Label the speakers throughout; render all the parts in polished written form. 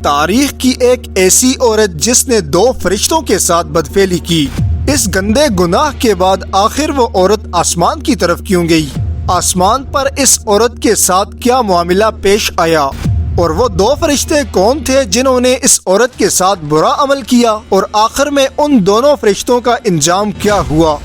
Speaker 1: تاریخ کی ایک ایسی عورت جس نے 2 فرشتوں کے ساتھ بدفعلی کی۔ اس گندے گناہ کے بعد آخر وہ عورت آسمان کی طرف کیوں گئی؟ آسمان پر اس عورت کے ساتھ کیا معاملہ پیش آیا؟ اور وہ 2 فرشتے کون تھے جنہوں نے اس عورت کے ساتھ برا عمل کیا؟ اور آخر میں ان دونوں فرشتوں کا انجام کیا ہوا؟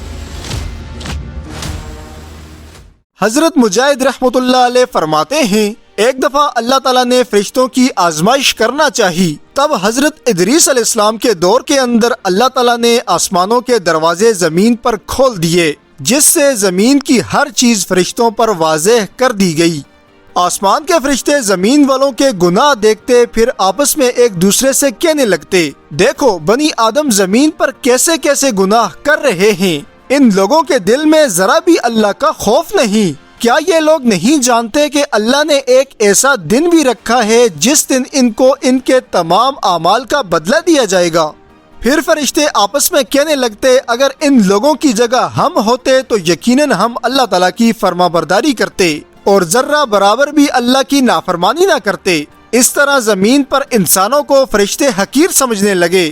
Speaker 1: حضرت مجاہد رحمۃ اللہ علیہ فرماتے ہیں، ایک دفعہ اللہ تعالیٰ نے فرشتوں کی آزمائش کرنا چاہی، تب حضرت ادریس علیہ السلام کے دور کے اندر اللہ تعالیٰ نے آسمانوں کے دروازے زمین پر کھول دیے، جس سے زمین کی ہر چیز فرشتوں پر واضح کر دی گئی۔ آسمان کے فرشتے زمین والوں کے گناہ دیکھتے، پھر آپس میں ایک دوسرے سے کہنے لگتے، دیکھو بنی آدم زمین پر کیسے کیسے گناہ کر رہے ہیں، ان لوگوں کے دل میں ذرا بھی اللہ کا خوف نہیں۔ کیا یہ لوگ نہیں جانتے کہ اللہ نے ایک ایسا دن بھی رکھا ہے جس دن ان کو ان کے تمام اعمال کا بدلہ دیا جائے گا؟ پھر فرشتے آپس میں کہنے لگتے، اگر ان لوگوں کی جگہ ہم ہوتے تو یقیناً ہم اللہ تعالیٰ کی فرما برداری کرتے اور ذرہ برابر بھی اللہ کی نافرمانی نہ کرتے۔ اس طرح زمین پر انسانوں کو فرشتے حقیر سمجھنے لگے۔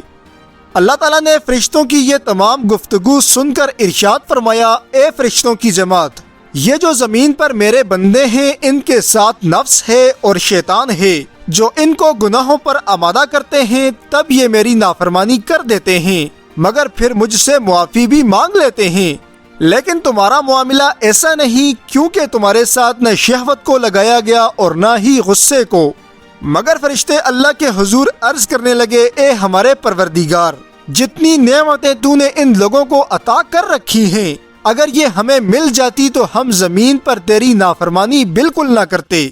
Speaker 1: اللہ تعالیٰ نے فرشتوں کی یہ تمام گفتگو سن کر ارشاد فرمایا، اے فرشتوں کی جماعت، یہ جو زمین پر میرے بندے ہیں ان کے ساتھ نفس ہے اور شیطان ہے جو ان کو گناہوں پر آمادہ کرتے ہیں، تب یہ میری نافرمانی کر دیتے ہیں، مگر پھر مجھ سے معافی بھی مانگ لیتے ہیں۔ لیکن تمہارا معاملہ ایسا نہیں، کیونکہ تمہارے ساتھ نہ شہوت کو لگایا گیا اور نہ ہی غصے کو۔ مگر فرشتے اللہ کے حضور عرض کرنے لگے، اے ہمارے پروردگار، جتنی نعمتیں تو نے ان لوگوں کو عطا کر رکھی ہیں، اگر یہ ہمیں مل جاتی تو ہم زمین پر تیری نافرمانی بالکل نہ کرتے۔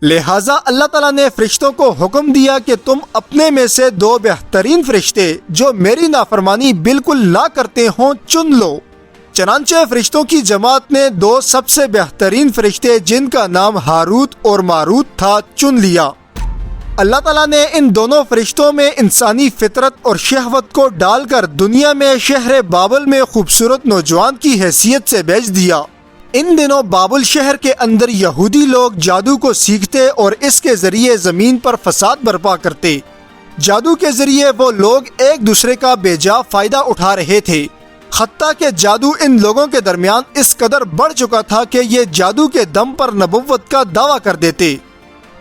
Speaker 1: لہٰذا اللہ تعالیٰ نے فرشتوں کو حکم دیا کہ تم اپنے میں سے 2 بہترین فرشتے جو میری نافرمانی بالکل نہ کرتے ہوں چن لو۔ چنانچہ فرشتوں کی جماعت نے 2 سب سے بہترین فرشتے جن کا نام ہاروت اور ماروت تھا چن لیا۔ اللہ تعالیٰ نے ان دونوں فرشتوں میں انسانی فطرت اور شہوت کو ڈال کر دنیا میں شہر بابل میں خوبصورت نوجوان کی حیثیت سے بھیج دیا۔ ان دنوں بابل شہر کے اندر یہودی لوگ جادو کو سیکھتے اور اس کے ذریعے زمین پر فساد برپا کرتے۔ جادو کے ذریعے وہ لوگ ایک دوسرے کا بے جا فائدہ اٹھا رہے تھے، حتیٰ کہ جادو ان لوگوں کے درمیان اس قدر بڑھ چکا تھا کہ یہ جادو کے دم پر نبوت کا دعویٰ کر دیتے۔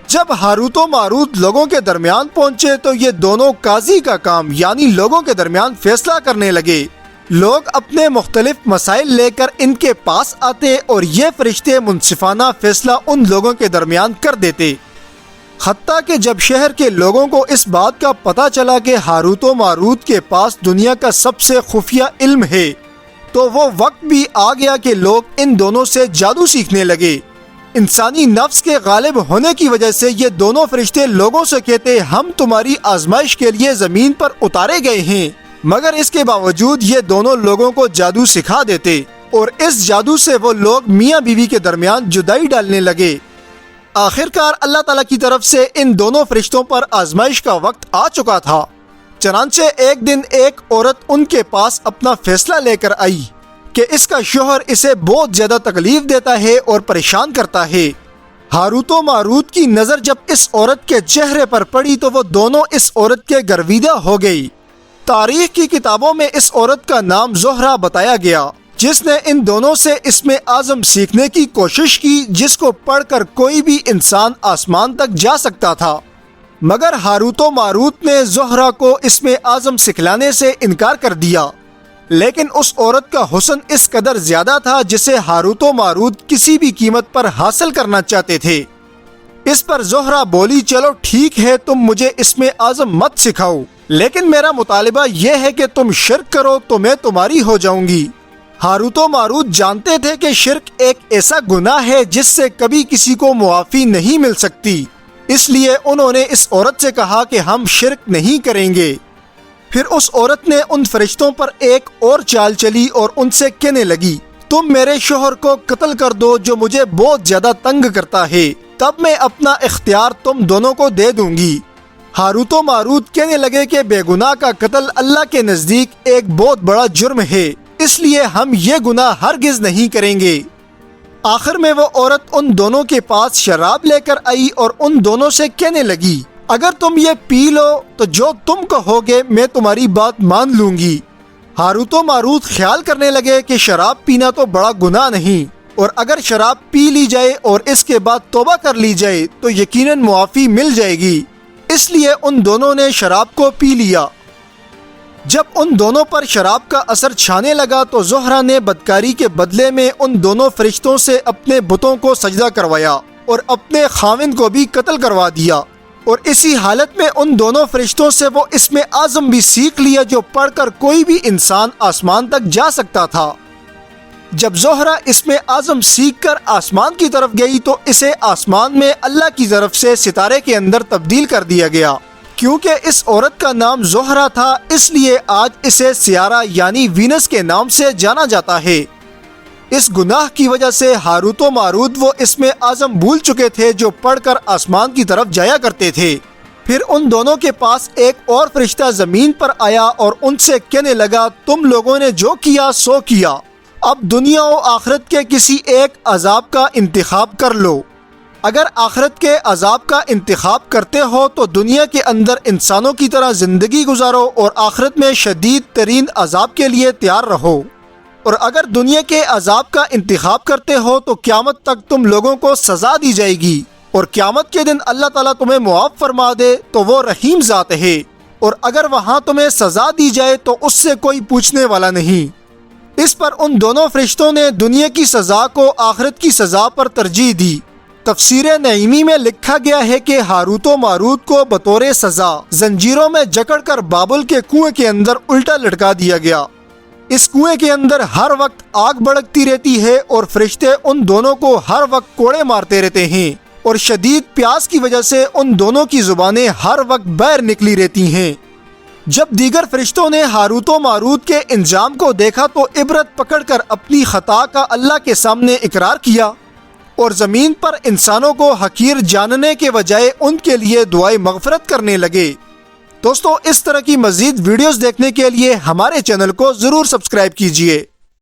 Speaker 1: جب ہاروت و ماروت لوگوں کے درمیان پہنچے تو یہ دونوں قاضی کا کام یعنی لوگوں کے درمیان فیصلہ کرنے لگے۔ لوگ اپنے مختلف مسائل لے کر ان کے پاس آتے اور یہ فرشتے منصفانہ فیصلہ ان لوگوں کے درمیان کر دیتے۔ حتیٰ کہ جب شہر کے لوگوں کو اس بات کا پتہ چلا کہ ہاروت و ماروت کے پاس دنیا کا سب سے خفیہ علم ہے، تو وہ وقت بھی آ گیا کہ لوگ ان دونوں سے جادو سیکھنے لگے۔ انسانی نفس کے غالب ہونے کی وجہ سے یہ دونوں فرشتے لوگوں سے کہتے، ہم تمہاری آزمائش کے لیے زمین پر اتارے گئے ہیں، مگر اس کے باوجود یہ دونوں لوگوں کو جادو سکھا دیتے اور اس جادو سے وہ لوگ میاں بیوی کے درمیان جدائی ڈالنے لگے۔ آخرکار اللہ تعالیٰ کی طرف سے ان دونوں فرشتوں پر آزمائش کا وقت آ چکا تھا۔ چنانچہ ایک دن ایک عورت ان کے پاس اپنا فیصلہ لے کر آئی کہ اس کا شوہر اسے بہت زیادہ تکلیف دیتا ہے اور پریشان کرتا ہے۔ ہاروت و ماروت کی نظر جب اس عورت کے چہرے پر پڑی تو وہ دونوں اس عورت کے گرویدہ ہو گئی۔ تاریخ کی کتابوں میں اس عورت کا نام زہرہ بتایا گیا، جس نے ان دونوں سے اسم اعظم سیکھنے کی کوشش کی، جس کو پڑھ کر کوئی بھی انسان آسمان تک جا سکتا تھا۔ مگر ہاروت و ماروت نے زہرہ کو اسم اعظم سکھلانے سے انکار کر دیا۔ لیکن اس عورت کا حسن اس قدر زیادہ تھا جسے ہاروت و ماروت کسی بھی قیمت پر حاصل کرنا چاہتے تھے۔ اس پر زہرہ بولی، چلو ٹھیک ہے، تم مجھے اسم اعظم مت سکھاؤ، لیکن میرا مطالبہ یہ ہے کہ تم شرک کرو تو میں تمہاری ہو جاؤں گی۔ ہاروت و ماروت جانتے تھے کہ شرک ایک ایسا گناہ ہے جس سے کبھی کسی کو معافی نہیں مل سکتی، اس لیے انہوں نے اس عورت سے کہا کہ ہم شرک نہیں کریں گے۔ پھر اس عورت نے ان فرشتوں پر ایک اور چال چلی اور ان سے کہنے لگی، تم میرے شوہر کو قتل کر دو جو مجھے بہت زیادہ تنگ کرتا ہے، تب میں اپنا اختیار تم دونوں کو دے دوں گی۔ ہاروت و ماروت کہنے لگے کہ بے گناہ کا قتل اللہ کے نزدیک ایک بہت بڑا جرم ہے، اس لیے ہم یہ گناہ ہرگز نہیں کریں گے۔ آخر میں وہ عورت ان دونوں کے پاس شراب لے کر آئی اور ان دونوں سے کہنے لگی، اگر تم یہ پی لو تو جو تم کہو گے میں تمہاری بات مان لوں گی۔ ہاروت و ماروت خیال کرنے لگے کہ شراب پینا تو بڑا گناہ نہیں، اور اگر شراب پی لی جائے اور اس کے بعد توبہ کر لی جائے تو یقیناً معافی مل جائے گی۔ اس لیے ان دونوں نے شراب کو پی لیا۔ جب ان دونوں پر شراب کا اثر چھانے لگا تو زہرہ نے بدکاری کے بدلے میں ان دونوں فرشتوں سے اپنے بتوں کو سجدہ کروایا اور اپنے خاوند کو بھی قتل کروا دیا، اور اسی حالت میں ان دونوں فرشتوں سے وہ اسم اعظم بھی سیکھ لیا جو پڑھ کر کوئی بھی انسان آسمان تک جا سکتا تھا۔ جب زہرہ اسم اعظم سیکھ کر آسمان کی طرف گئی تو اسے آسمان میں اللہ کی طرف سے ستارے کے اندر تبدیل کر دیا گیا۔ کیونکہ اس عورت کا نام زہرہ تھا اس لیے آج اسے سیارہ یعنی وینس کے نام سے جانا جاتا ہے۔ اس گناہ کی وجہ سے ہاروت و ماروت وہ اسم اعظم بھول چکے تھے جو پڑھ کر آسمان کی طرف جایا کرتے تھے۔ پھر ان دونوں کے پاس ایک اور فرشتہ زمین پر آیا اور ان سے کہنے لگا تم لوگوں نے جو کیا سو کیا، اب دنیا و آخرت کے کسی ایک عذاب کا انتخاب کر لو۔ اگر آخرت کے عذاب کا انتخاب کرتے ہو تو دنیا کے اندر انسانوں کی طرح زندگی گزارو اور آخرت میں شدید ترین عذاب کے لیے تیار رہو، اور اگر دنیا کے عذاب کا انتخاب کرتے ہو تو قیامت تک تم لوگوں کو سزا دی جائے گی، اور قیامت کے دن اللہ تعالیٰ تمہیں معاف فرما دے تو وہ رحیم ذات ہے، اور اگر وہاں تمہیں سزا دی جائے تو اس سے کوئی پوچھنے والا نہیں۔ اس پر ان دونوں فرشتوں نے دنیا کی سزا کو آخرت کی سزا پر ترجیح دی۔ تفسیر نعیمی میں لکھا گیا ہے کہ ہاروت و ماروت کو بطور سزا زنجیروں میں جکڑ کر بابل کے کنویں کے اندر الٹا لٹکا دیا گیا۔ اس کنویں کے اندر ہر وقت آگ بھڑکتی رہتی ہے اور فرشتے ان دونوں کو ہر وقت کوڑے مارتے رہتے ہیں، اور شدید پیاس کی وجہ سے ان دونوں کی زبانیں ہر وقت باہر نکلی رہتی ہیں۔ جب دیگر فرشتوں نے ہاروت و ماروت کے انجام کو دیکھا تو عبرت پکڑ کر اپنی خطا کا اللہ کے سامنے اقرار کیا، اور زمین پر انسانوں کو حقیر جاننے کے بجائے ان کے لیے دعائیں مغفرت کرنے لگے۔ دوستو، اس طرح کی مزید ویڈیوز دیکھنے کے لیے ہمارے چینل کو ضرور سبسکرائب کیجیے۔